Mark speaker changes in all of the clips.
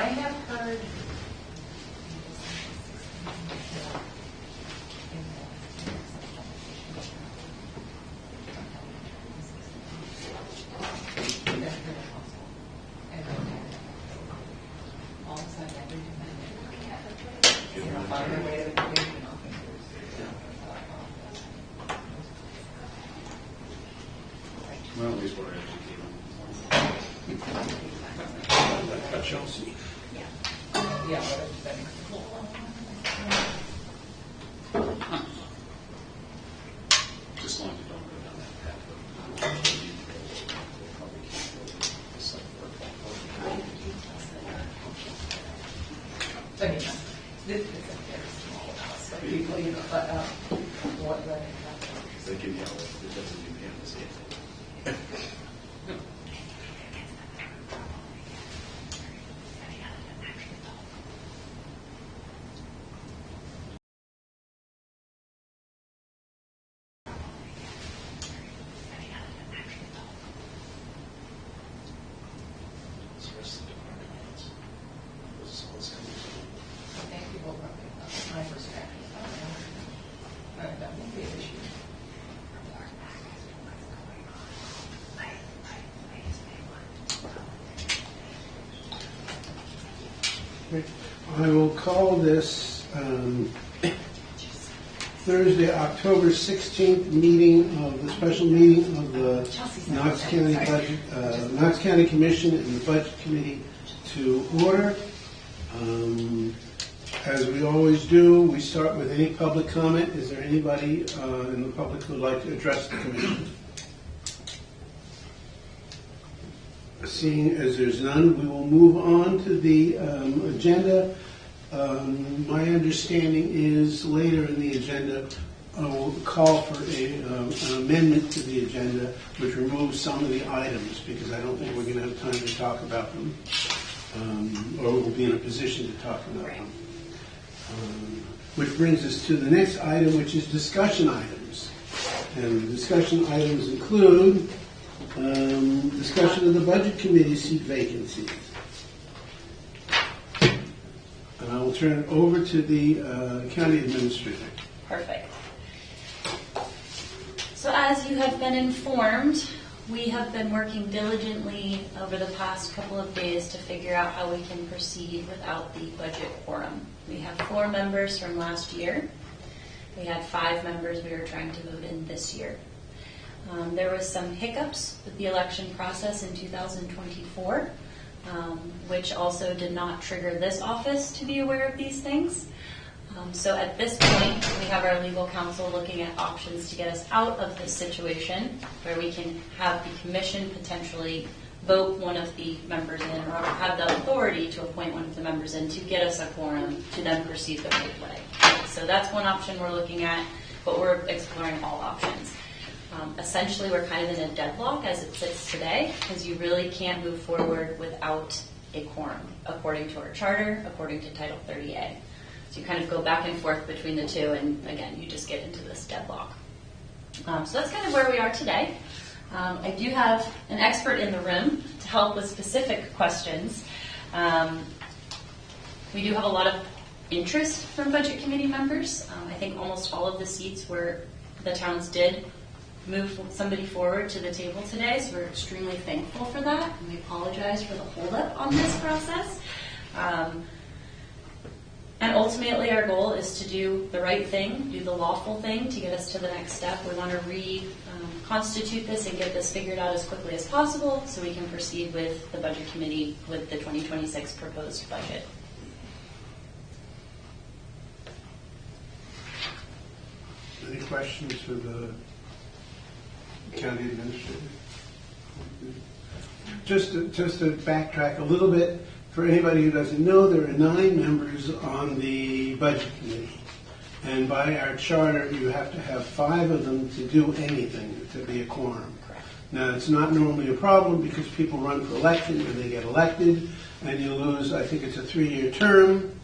Speaker 1: I have heard.
Speaker 2: Well, at least we're educated. Got Chelsea.
Speaker 1: Yeah, whatever that is.
Speaker 2: Just as long as you don't go down that path.
Speaker 1: I mean, this is a very small house, so people, you know, but what
Speaker 2: They can yell it doesn't mean you have to say it.
Speaker 1: I think people probably my perspective. That won't be an issue.
Speaker 3: I will call this Thursday, October 16th meeting of the special meeting of the Knox County Budget, Knox County Commission and the Budget Committee to order. As we always do, we start with any public comment. Is there anybody in the public who would like to address the commission? Seeing as there's none, we will move on to the agenda. My understanding is later in the agenda, we'll call for an amendment to the agenda which removes some of the items because I don't think we're going to have time to talk about them or we'll be in a position to talk about them. Which brings us to the next item, which is discussion items. And the discussion items include discussion of the Budget Committee seat vacancies. And I will turn it over to the County Administrator.
Speaker 4: Perfect. So as you have been informed, we have been working diligently over the past couple of days to figure out how we can proceed without the budget quorum. We have 4 members from last year. We had 5 members we were trying to vote in this year. There was some hiccups with the election process in 2024, which also did not trigger this office to be aware of these things. So at this point, we have our legal counsel looking at options to get us out of this situation where we can have the commission potentially vote one of the members in or have the authority to appoint one of the members in to get us a quorum to then proceed the right way. So that's one option we're looking at, but we're exploring all options. Essentially, we're kind of in a deadlock as it sits today because you really can't move forward without a quorum, according to our charter, according to Title 30A. So you kind of go back and forth between the two, and again, you just get into this deadlock. So that's kind of where we are today. I do have an expert in the room to help with specific questions. We do have a lot of interest from Budget Committee members. I think almost all of the seats where the towns did move somebody forward to the table today, so we're extremely thankful for that, and we apologize for the holdup on this process. And ultimately, our goal is to do the right thing, do the lawful thing to get us to the next step. We want to reconstitute this and get this figured out as quickly as possible so we can proceed with the Budget Committee with the 2026 proposed budget.
Speaker 3: Any questions for the County Administrator? Just to backtrack a little bit, for anybody who doesn't know, there are 9 members on the Budget Committee. And by our charter, you have to have 5 of them to do anything, to be a quorum. Now, it's not normally a problem because people run for election and they get elected, and you lose, I think it's a 3-year term,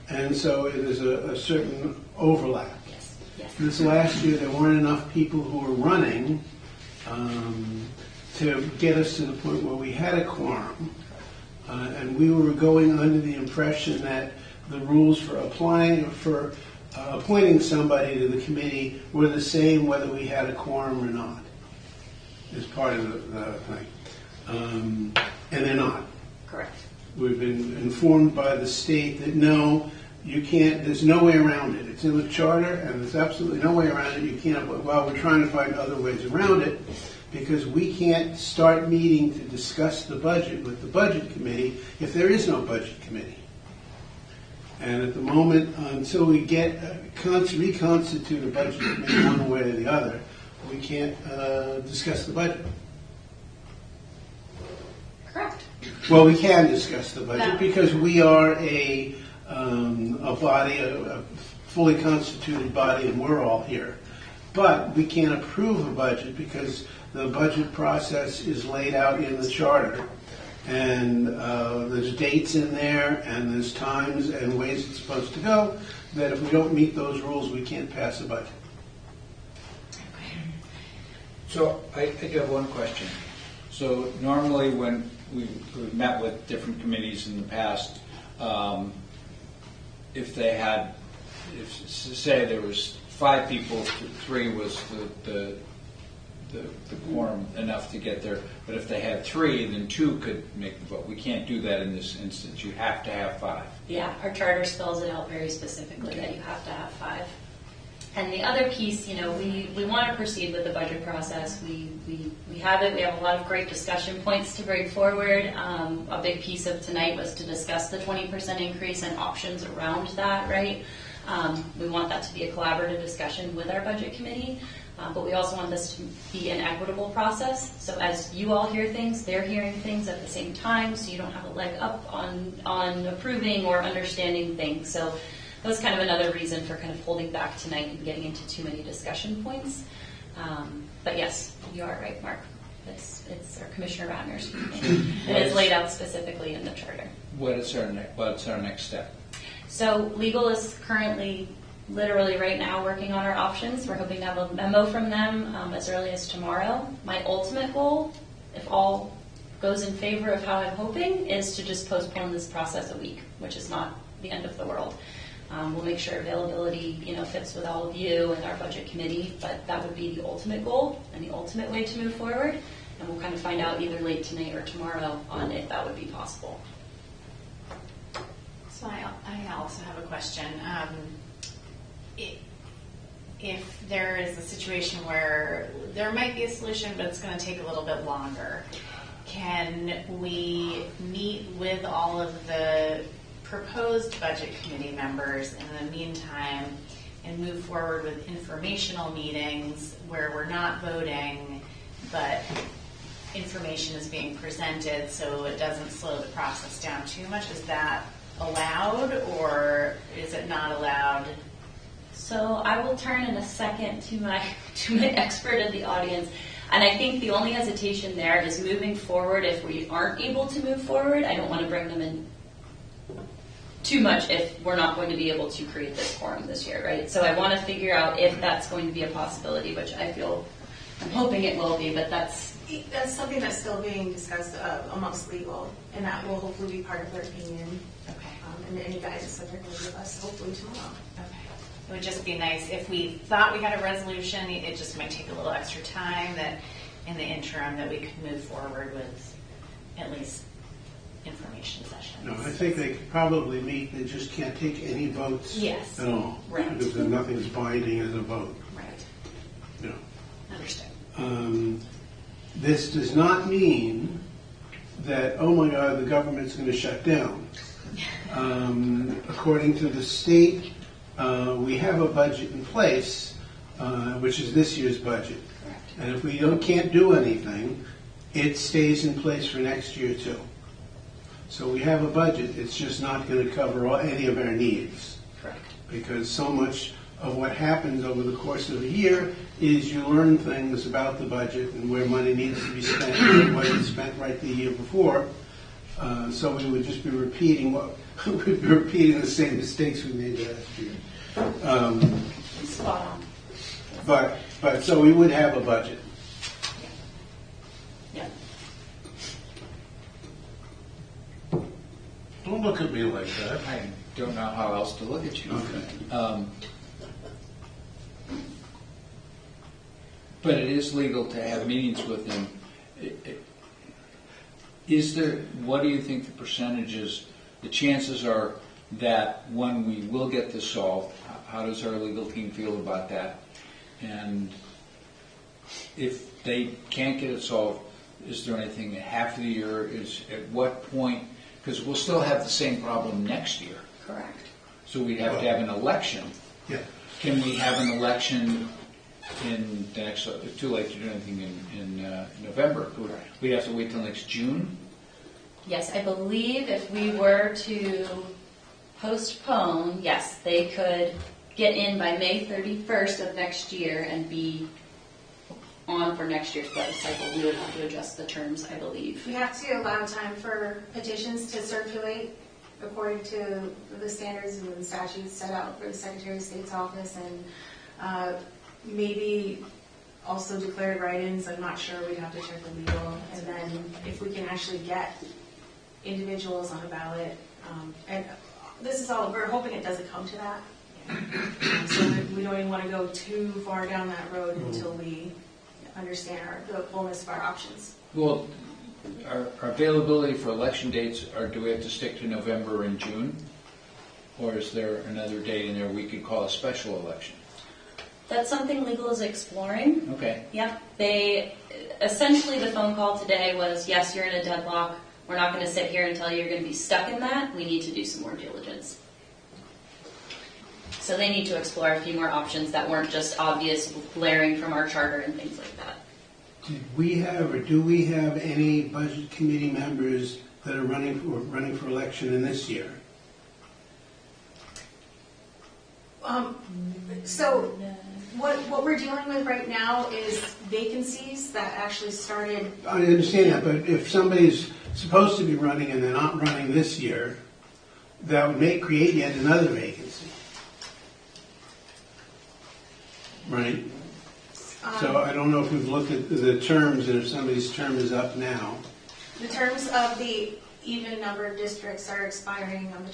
Speaker 3: and so it is a certain overlap.
Speaker 4: Yes. Yes.
Speaker 3: This last year, there weren't enough people who were running to get us to the point where we had a quorum. And we were going under the impression that the rules for appointing somebody to the committee were the same whether we had a quorum or not, as part of the thing. And they're not.
Speaker 4: Correct.
Speaker 3: We've been informed by the state that no, you can't, there's no way around it. It's in the charter, and there's absolutely no way around it. You can't, well, we're trying to find other ways around it, because we can't start meeting to discuss the budget with the budget committee if there is no budget committee. And at the moment, until we get reconstitute a budget committee one way or the other, we can't discuss the budget.
Speaker 4: Correct.
Speaker 3: Well, we can discuss the budget
Speaker 4: No.
Speaker 3: because we are a body, a fully constituted body, and we're all here. But we can't approve a budget because the budget process is laid out in the charter, and there's dates in there, and there's times and ways it's supposed to go, that if we don't meet those rules, we can't pass a budget.
Speaker 5: So I do have one question. So normally when we've met with different committees in the past, if they had, say there was 5 people, 3 was the quorum enough to get there, but if they had 3, then 2 could make the vote. We can't do that in this instance. You have to have 5.
Speaker 4: Yeah, our charter spells it out very specifically that you have to have 5. And the other piece, we want to proceed with the budget process. We have it. We have a lot of great discussion points to bring forward. A big piece of tonight was to discuss the 20% increase and options around that, right? We want that to be a collaborative discussion with our budget committee. But we also want this to be an equitable process. So as you all hear things, they're hearing things at the same time, so you don't have a leg up on approving or understanding things. So that was kind of another reason for kind of holding back tonight and getting into too many discussion points. But yes, you are right, Mark. It's our Commissioner Ratner speaking. And it's laid out specifically in the charter.
Speaker 5: What's our next step?
Speaker 4: So legal is currently, literally right now, working on our options. We're hoping to have a memo from them as early as tomorrow. My ultimate goal, if all goes in favor of how I'm hoping, is to just postpone this process a week, which is not the end of the world. We'll make sure availability, fits with all of you and our budget committee, but that would be the ultimate goal and the ultimate way to move forward. And we'll kind of find out either late tonight or tomorrow on if that would be possible.
Speaker 6: So I also have a question. If there is a situation where there might be a solution, but it's going to take a little bit longer, can we meet with all of the proposed budget committee members in the meantime and move forward with informational meetings where we're not voting, but information is being presented so it doesn't slow the process down too much? Is that allowed, or is it not allowed?
Speaker 4: So I will turn in a second to my expert in the audience. And I think the only hesitation there is moving forward. If we aren't able to move forward, I don't want to bring them in too much if we're not going to be able to create this quorum this year, right? So I want to figure out if that's going to be a possibility, which I'm hoping it will be, but that's
Speaker 7: something that's still being discussed amongst legal, and that will hopefully be part of their opinion.
Speaker 6: Okay.
Speaker 7: And any guidance that they're going to give us hopefully tomorrow.
Speaker 6: Okay. It would just be nice if we thought we had a resolution. It just might take a little extra time. That in the interim, that we could move forward with at least information sessions.
Speaker 3: No, I think they could probably meet. They just can't take any votes
Speaker 6: Yes.
Speaker 3: at all.
Speaker 6: Right.
Speaker 3: Because nothing's binding as a vote.
Speaker 6: Right.
Speaker 3: You know.
Speaker 6: Understood.
Speaker 3: This does not mean that, oh my God, the government's going to shut down. According to the state, we have a budget in place, which is this year's budget.
Speaker 6: Correct.
Speaker 3: And if we can't do anything, it stays in place for next year too. So we have a budget. It's just not going to cover any of our needs.
Speaker 6: Correct.
Speaker 3: Because so much of what happens over the course of a year is you learn things about the budget and where money needs to be spent and what was spent right the year before. So we would just be repeating the same mistakes we made last year.
Speaker 4: spot on.
Speaker 3: But so we would have a budget.
Speaker 4: Yeah.
Speaker 3: Don't look at me like that.
Speaker 5: I don't know how else to look at you.
Speaker 3: Okay.
Speaker 5: But it is legal to have meetings with them. Is there, what do you think the percentages, the chances are that when we will get this solved, how does our legal team feel about that? And if they can't get it solved, is there anything that half of the year is, at what point, because we'll still have the same problem next year.
Speaker 4: Correct.
Speaker 5: So we'd have to have an election.
Speaker 3: Yeah.
Speaker 5: Can we have an election in the next, it's too late to do anything in November. We'd have to wait till next June?
Speaker 4: Yes, I believe if we were to postpone, yes, they could get in by May 31st of next year and be on for next year's budget cycle. We would have to adjust the terms, I believe.
Speaker 7: We have to allow time for petitions to circulate according to the standards and the statutes set out for the Secretary of State's office, and maybe also declared write-ins. I'm not sure. We'd have to check the legal. And then if we can actually get individuals on a ballot, and this is all, we're hoping it doesn't come to that. So we don't even want to go too far down that road until we understand the fullness of our options.
Speaker 5: Well, our availability for election dates, do we have to stick to November and June? Or is there another date in there we could call a special election?
Speaker 4: That's something legal is exploring.
Speaker 5: Okay.
Speaker 4: Yep. They, essentially the phone call today was, yes, you're in a deadlock. We're not going to sit here and tell you you're going to be stuck in that. We need to do some more diligence. So they need to explore a few more options that weren't just obvious glaring from our charter and things like that.
Speaker 3: Did we have, or do we have any budget committee members that are running for election in this year?
Speaker 7: So what we're dealing with right now is vacancies that actually started.
Speaker 3: I understand that, but if somebody's supposed to be running and they're not running this year, that would create yet another vacancy. Right? So I don't know if we've looked at the terms and if somebody's term is up now.
Speaker 7: The terms of the even numbered districts are expiring on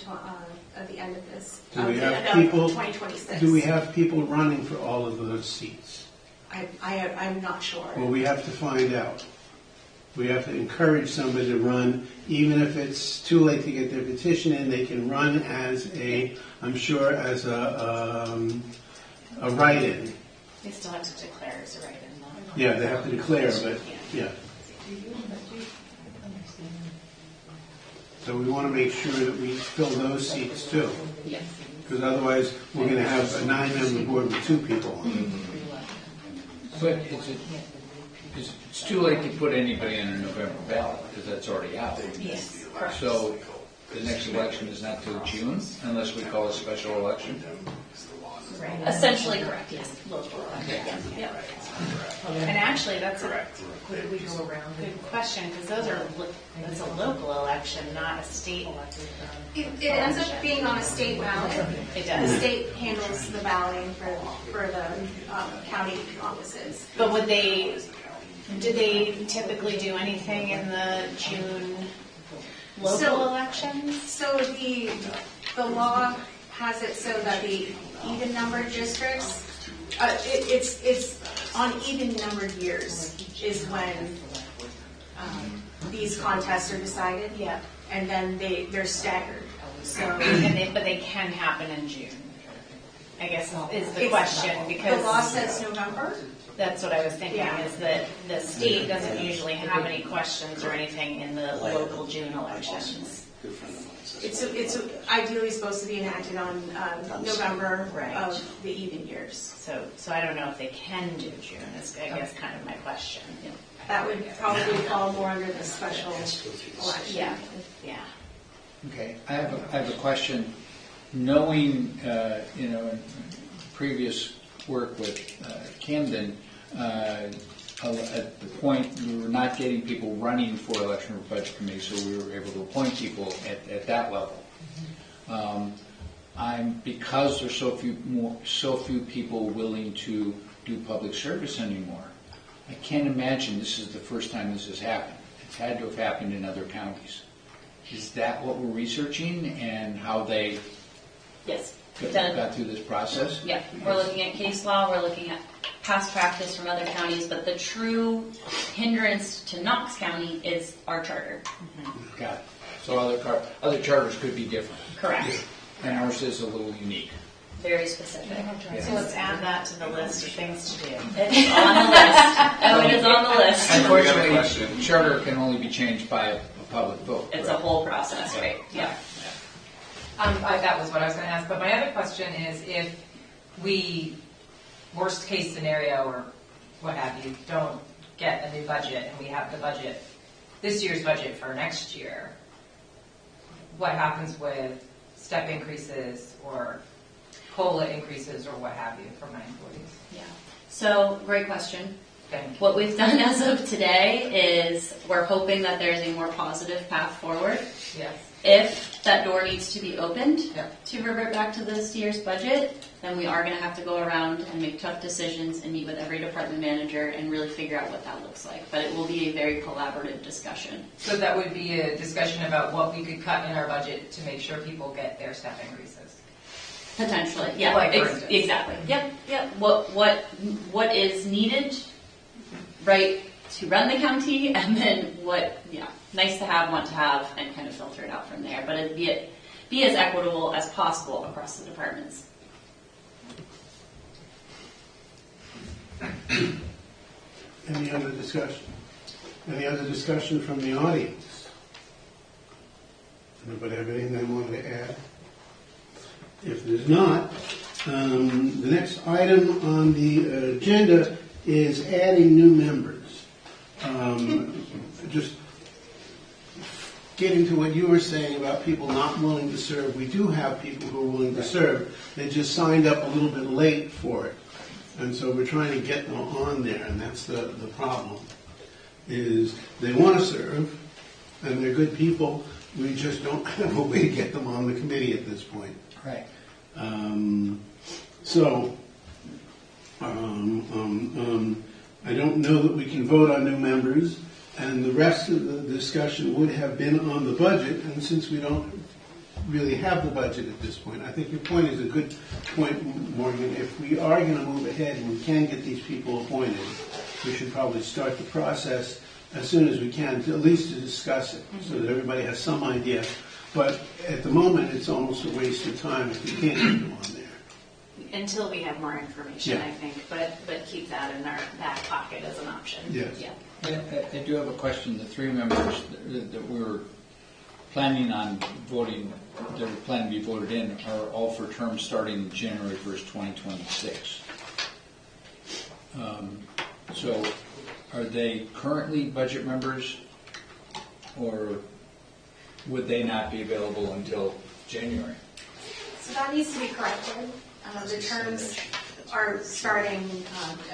Speaker 7: at the end of this.
Speaker 3: Do we have
Speaker 7: of
Speaker 3: people?
Speaker 7: 2026.
Speaker 3: Do we have people running for all of those seats?
Speaker 7: I'm not sure.
Speaker 3: Well, we have to find out. We have to encourage somebody to run, even if it's too late to get their petition in. They can run as I'm sure, as a write-in.
Speaker 6: They still have to declare as a write-in, though.
Speaker 3: Yeah, they have to declare, but yeah. So we want to make sure that we fill those seats too,
Speaker 4: Yes.
Speaker 3: because otherwise we're going to have a 9-member board with 2 people on it.
Speaker 5: But it's too late to put anybody on a November ballot because that's already out.
Speaker 6: Yes.
Speaker 5: So the next election is not till June unless we call a special election?
Speaker 6: Right.
Speaker 4: Essentially correct, yes. Local. Yeah.
Speaker 6: And actually, that's a good question, because that's a local election, not a state election.
Speaker 7: It ends up being on a state ballot.
Speaker 6: It
Speaker 7: The
Speaker 6: does.
Speaker 7: state handles the balloting for the county offices.
Speaker 6: But do they typically do anything in the June local elections?
Speaker 7: So the law has it so that the even numbered districts, it's on even numbered years is when these contests are decided.
Speaker 6: Yeah.
Speaker 7: And then they're staggered. So
Speaker 6: But they can happen in June, I guess is the question, because
Speaker 7: the law says November.
Speaker 6: that's what I was thinking,
Speaker 7: Yeah.
Speaker 6: is that the state doesn't usually have any questions or anything in the local June elections.
Speaker 7: It's ideally supposed to be enacted on November
Speaker 6: Right.
Speaker 7: of the even years.
Speaker 6: So I don't know if they can do June, is I guess kind of my question.
Speaker 7: That would probably fall more under the special election.
Speaker 6: Yeah.
Speaker 5: Okay, I have a question. Knowing, in previous work with Camden, at the point we were not getting people running for election or budget committee, so we were able to appoint people at that level. Because there's so few people willing to do public service anymore. I can't imagine this is the first time this has happened. It's had to have happened in other counties. Is that what we're researching and how they
Speaker 4: Yes.
Speaker 5: got through this process?
Speaker 4: Yeah, we're looking at case law, we're looking at past practice from other counties, but the true hindrance to Knox County is our charter.
Speaker 5: Got it. So other charters could be different,
Speaker 4: Correct.
Speaker 5: and ours is a little unique.
Speaker 4: Very specific.
Speaker 6: So let's add that to the list of things to do.
Speaker 4: It's on the list. Oh, it is on the list.
Speaker 5: Unfortunately, charter can only be changed by a public vote.
Speaker 4: It's a whole process, right? Yeah.
Speaker 1: That was what I was going to ask, but my other question is if we, worst case scenario or what have you, don't get a new budget and we have the budget, this year's budget for next year, what happens with step increases or COLA increases or what have you for my employees?
Speaker 4: Yeah. So, great question.
Speaker 1: Thank you.
Speaker 4: What we've done as of today is we're hoping that there's a more positive path forward.
Speaker 1: Yes.
Speaker 4: If that door needs to be opened
Speaker 1: Yeah.
Speaker 4: to revert back to this year's budget, then we are going to have to go around and make tough decisions and meet with every department manager and really figure out what that looks like. But it will be a very collaborative discussion.
Speaker 1: So that would be a discussion about what we could cut in our budget to make sure people get their step increases.
Speaker 4: Potentially, yeah,
Speaker 1: Like, for instance.
Speaker 4: exactly. Yep. What is needed, right, to run the county, and then what, nice to have, want to have, and kind of filter it out from there. But it'd be as equitable as possible across the departments.
Speaker 3: Any other discussion? Any other discussion from the audience? Anybody have anything they wanted to add? If there's not, the next item on the agenda is adding new members. Just getting to what you were saying about people not willing to serve, we do have people who are willing to serve. They just signed up a little bit late for it. And so we're trying to get them on there, and that's the problem, is they want to serve, and they're good people. We just don't have a way to get them on the committee at this point.
Speaker 5: Right.
Speaker 3: I don't know that we can vote on new members, and the rest of the discussion would have been on the budget, and since we don't really have the budget at this point, I think your point is a good point, Morgan. If we are going to move ahead and we can get these people appointed, we should probably start the process as soon as we can, at least to discuss it, so that everybody has some idea. But at the moment, it's almost a waste of time if we can't get them on there.
Speaker 6: Until we have more information,
Speaker 3: Yeah.
Speaker 6: I think, but keep that in our back pocket as an option.
Speaker 3: Yes.
Speaker 6: Yeah.
Speaker 5: I do have a question. The three members that we're planning on voting, that are planning to be voted in, are all for terms starting January 1st, 2026. So are they currently budget members, or would they not be available until January?
Speaker 7: So that needs to be corrected. The terms are starting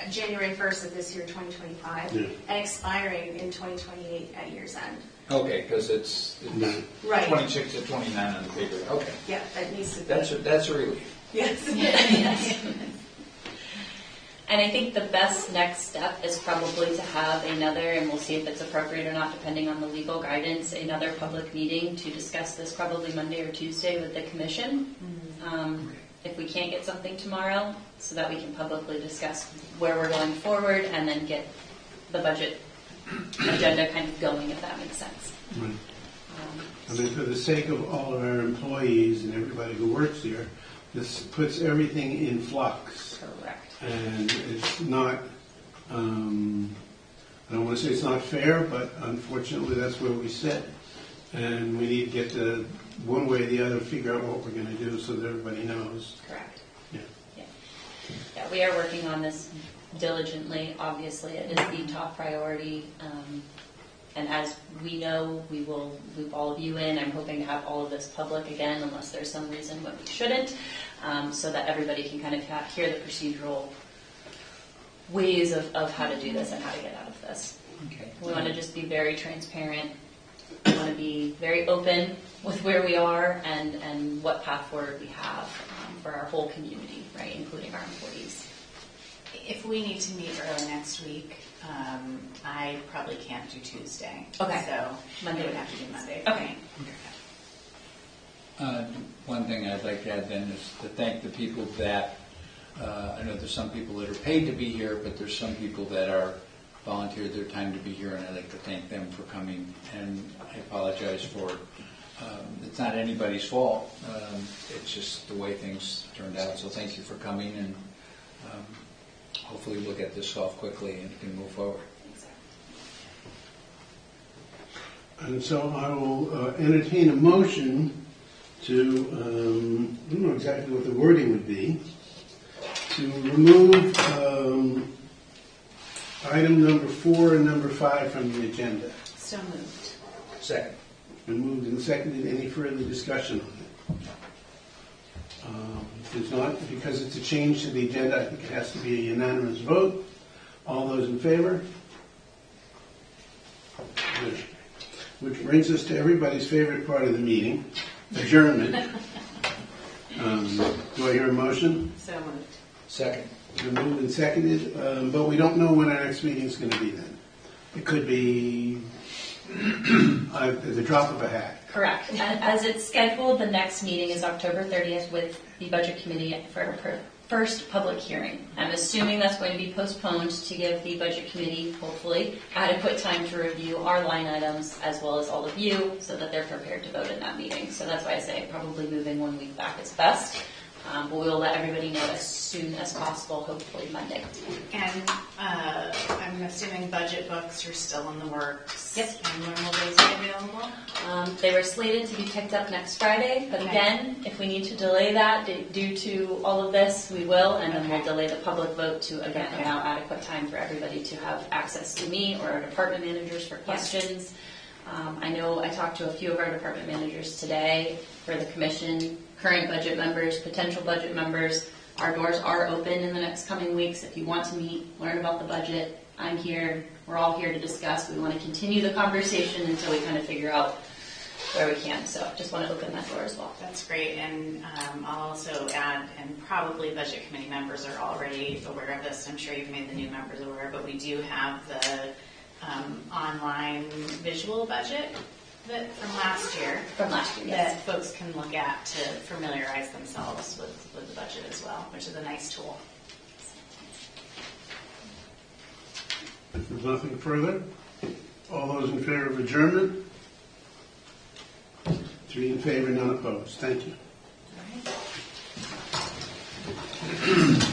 Speaker 7: January 1st of this year, 2025,
Speaker 3: Yeah.
Speaker 7: and expiring in 2028 at year's end.
Speaker 5: Okay, because it's
Speaker 7: Right.
Speaker 5: 26 to 29 on the paper. Okay,
Speaker 7: Yeah, that needs to be.
Speaker 5: that's a relief.
Speaker 7: Yes.
Speaker 4: Yes. And I think the best next step is probably to have another, and we'll see if it's appropriate or not, depending on the legal guidance, another public meeting to discuss this probably Monday or Tuesday with the commission. If we can't get something tomorrow, so that we can publicly discuss where we're going forward and then get the budget agenda kind of going, if that makes sense.
Speaker 3: Right. I mean, for the sake of all of our employees and everybody who works here, this puts everything in flux.
Speaker 4: Correct.
Speaker 3: And it's not, I don't want to say it's not fair, but unfortunately that's where we sit. And we need to get to, one way or the other, figure out what we're going to do so that everybody knows.
Speaker 4: Correct.
Speaker 3: Yeah.
Speaker 4: Yeah, we are working on this diligently. Obviously, it is the top priority. And as we know, we will loop all of you in. I'm hoping to have all of this public again, unless there's some reason when we shouldn't, so that everybody can kind of hear the procedural ways of how to do this and how to get out of this.
Speaker 5: Okay.
Speaker 4: We want to just be very transparent. We want to be very open with where we are and what path forward we have for our whole community, right, including our employees.
Speaker 6: If we need to meet early next week, I probably can't do Tuesday.
Speaker 4: Okay.
Speaker 6: So
Speaker 4: Monday
Speaker 6: would have to be Monday.
Speaker 4: Okay.
Speaker 5: one thing I'd like to add then is to thank the people that, I know there's some people that are paid to be here, but there's some people that are volunteered their time to be here, and I'd like to thank them for coming. And I apologize for, it's not anybody's fault. It's just the way things turned out. So thank you for coming, and hopefully we'll get this solved quickly and can move forward.
Speaker 3: And so I will entertain a motion to, I don't know exactly what the wording would be, to remove item number 4 and number 5 from the agenda.
Speaker 6: So moved.
Speaker 2: Second.
Speaker 3: Been moved and seconded. Any further discussion on it? If there's not, because it's a change to the agenda, I think it has to be a unanimous vote. All those in favor? Good. Which brings us to everybody's favorite part of the meeting, adjournment. Do I hear a motion?
Speaker 6: So moved.
Speaker 2: Second.
Speaker 3: Been moved and seconded, but we don't know when our next meeting is going to be then. It could be at the drop of a hat.
Speaker 4: Correct. As it's scheduled, the next meeting is October 30th with the Budget Committee for her first public hearing. I'm assuming that's going to be postponed to give the Budget Committee, hopefully, adequate time to review our line items as well as all of you so that they're prepared to vote in that meeting. So that's why I say probably moving 1 week back is best. But we'll let everybody know as soon as possible, hopefully Monday.
Speaker 6: And I'm assuming budget books are still in the works.
Speaker 4: Yep.
Speaker 6: And when will those be available?
Speaker 4: They were slated to be picked up next Friday, but
Speaker 6: Okay.
Speaker 4: again, if we need to delay that due to all of this, we will, and then we'll delay the public vote to, again,
Speaker 6: Okay.
Speaker 4: allow adequate time for everybody to have access to me or our department managers for
Speaker 6: Yes.
Speaker 4: questions. I know I talked to a few of our department managers today for the commission, current budget members, potential budget members. Our doors are open in the next coming weeks. If you want to meet, learn about the budget, I'm here. We're all here to discuss. We want to continue the conversation until we kind of figure out where we can. So just want to open that door as well.
Speaker 6: That's great, and I'll also add, and probably budget committee members are already aware of this. I'm sure you've made the new members aware, but we do have the online visual budget from last year.
Speaker 4: From last year, yes.
Speaker 6: That folks can look at to familiarize themselves with the budget as well, which is a nice tool.
Speaker 3: If there's nothing further, all those in favor of adjournment? 3 in favor, none opposed. Thank you.
Speaker 6: All right.